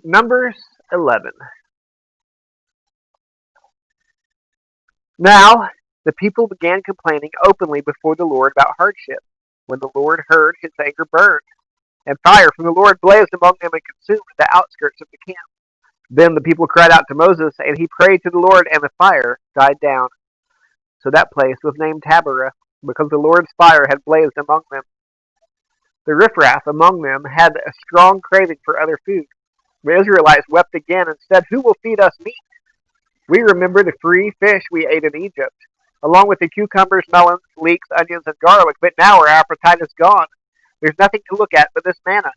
Numbers 11. Now the people began complaining openly before the Lord about hardship. When the Lord heard, his anger burned, and fire from the Lord blazed among them and consumed the outskirts of the camp. Then the people cried out to Moses, and he prayed to the Lord, and the fire died down. So that place was named Taberah, because the Lord's fire had blazed among them. The riffraff among them had a strong craving for other food. The Israelites wept again and said, "Who will feed us meat? We remember the free fish we ate in Egypt, along with the cucumbers, melons, leeks, onions, and garlic, but now our appetite is gone. There's nothing to look at but this manna."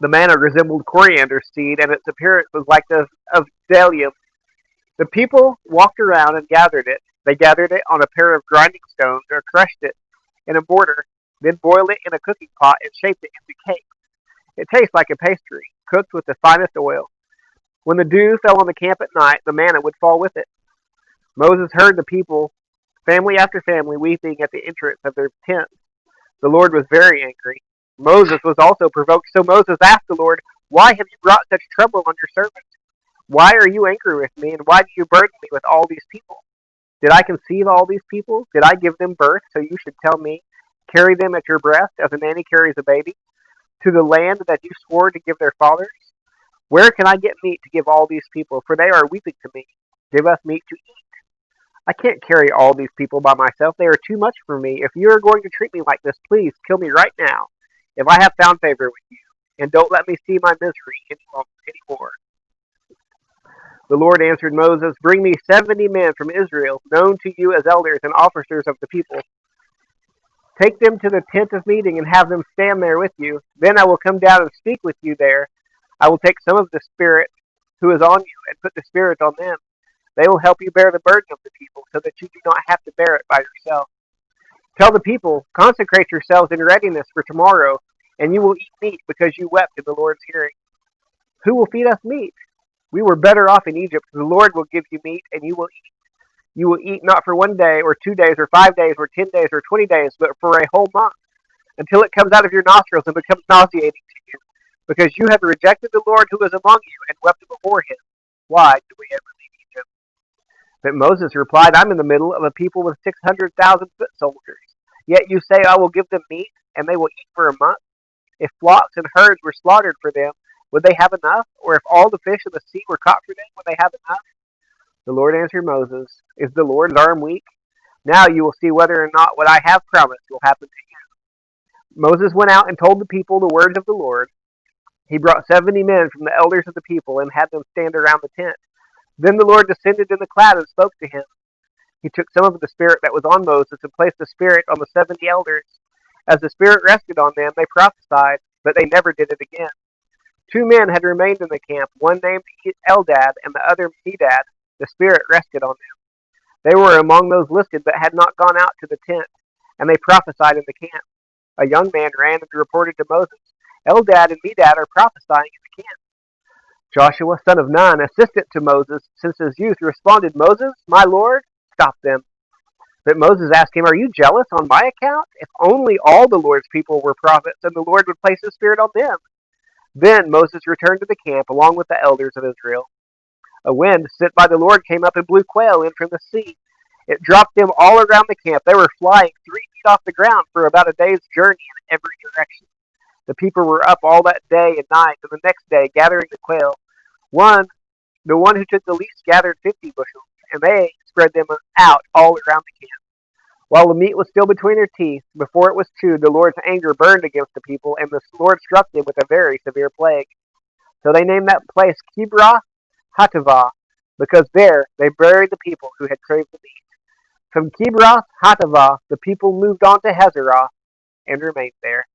The manna resembled coriander seed, and its appearance was like the of bdellium. The people walked around and gathered it. They gathered it on a pair of grinding stones or crushed it in a mortar, then boiled it in a cooking pot and shaped it into cake. It tastes like a pastry, cooked with the finest oil. When the dew fell on the camp at night, the manna would fall with it. Moses heard the people, family after family, weeping at the entrance of their tents. The Lord was very angry. Moses was also provoked, so Moses asked the Lord, "Why have you brought such trouble on your servant? Why are you angry with me, and why do you burden me with all these people? Did I conceive all these people? Did I give them birth, so you should tell me, 'Carry them at your breast as a nanny carries a baby, to the land that you swore to give their fathers'? Where can I get meat to give all these people, for they are weeping to me? Give us meat to eat. I can't carry all these people by myself. They are too much for me. If you are going to treat me like this, please kill me right now, if I have found favor with you, and don't let me see my misery anymore." The Lord answered Moses, "Bring me 70 men from Israel, known to you as elders and officers of the people. Take them to the tent of meeting and have them stand there with you. Then I will come down and speak with you there. I will take some of the Spirit who is on you and put the Spirit on them. They will help you bear the burden of the people, so that you do not have to bear it by yourself. Tell the people, 'Consecrate yourselves in readiness for tomorrow, and you will eat meat because you wept in the Lord's hearing.' Who will feed us meat? We were better off in Egypt. The Lord will give you meat, and you will eat. You will eat not for 1 day, or 2 days, or 5 days, or 10 days, or 20 days, but for a whole month, until it comes out of your nostrils and becomes nauseating to you, because you have rejected the Lord who is among you and wept before him. Why do we ever leave Egypt?" But Moses replied, "I'm in the middle of a people with 600,000 foot soldiers. Yet you say, 'I will give them meat, and they will eat for a month.' If flocks and herds were slaughtered for them, would they have enough? Or if all the fish of the sea were caught for them, would they have enough?" The Lord answered Moses, "Is the Lord's arm weak? Now you will see whether or not what I have promised will happen to you." Moses went out and told the people the words of the Lord. He brought 70 men from the elders of the people and had them stand around the tent. Then the Lord descended in the cloud and spoke to him. He took some of the Spirit that was on Moses and placed the Spirit on the 70 elders. As the Spirit rested on them, they prophesied, but they never did it again. 2 men had remained in the camp, one named Eldad and the other Medad. The Spirit rested on them. They were among those listed but had not gone out to the tent, and they prophesied in the camp. A young man ran and reported to Moses, "Eldad and Medad are prophesying in the camp." Joshua, son of Nun, assistant to Moses since his youth, responded, "Moses, my Lord, stop them." But Moses asked him, "Are you jealous on my account? If only all the Lord's people were prophets, then the Lord would place his Spirit on them." Then Moses returned to the camp along with the elders of Israel. A wind sent by the Lord came up and blew quail in from the sea. It dropped them all around the camp. They were flying 3 feet off the ground for about a day's journey in every direction. The people were up all that day and night, and the next day gathering the quail. The one who took the least gathered 50 bushels, and they spread them out all around the camp. While the meat was still between their teeth, before it was chewed, the Lord's anger burned against the people, and the Lord struck them with a very severe plague. So they named that place Kibroth Hattaavah, because there they buried the people who had craved the meat. From Kibroth Hattaavah, the people moved on to Hazeroth and remained there.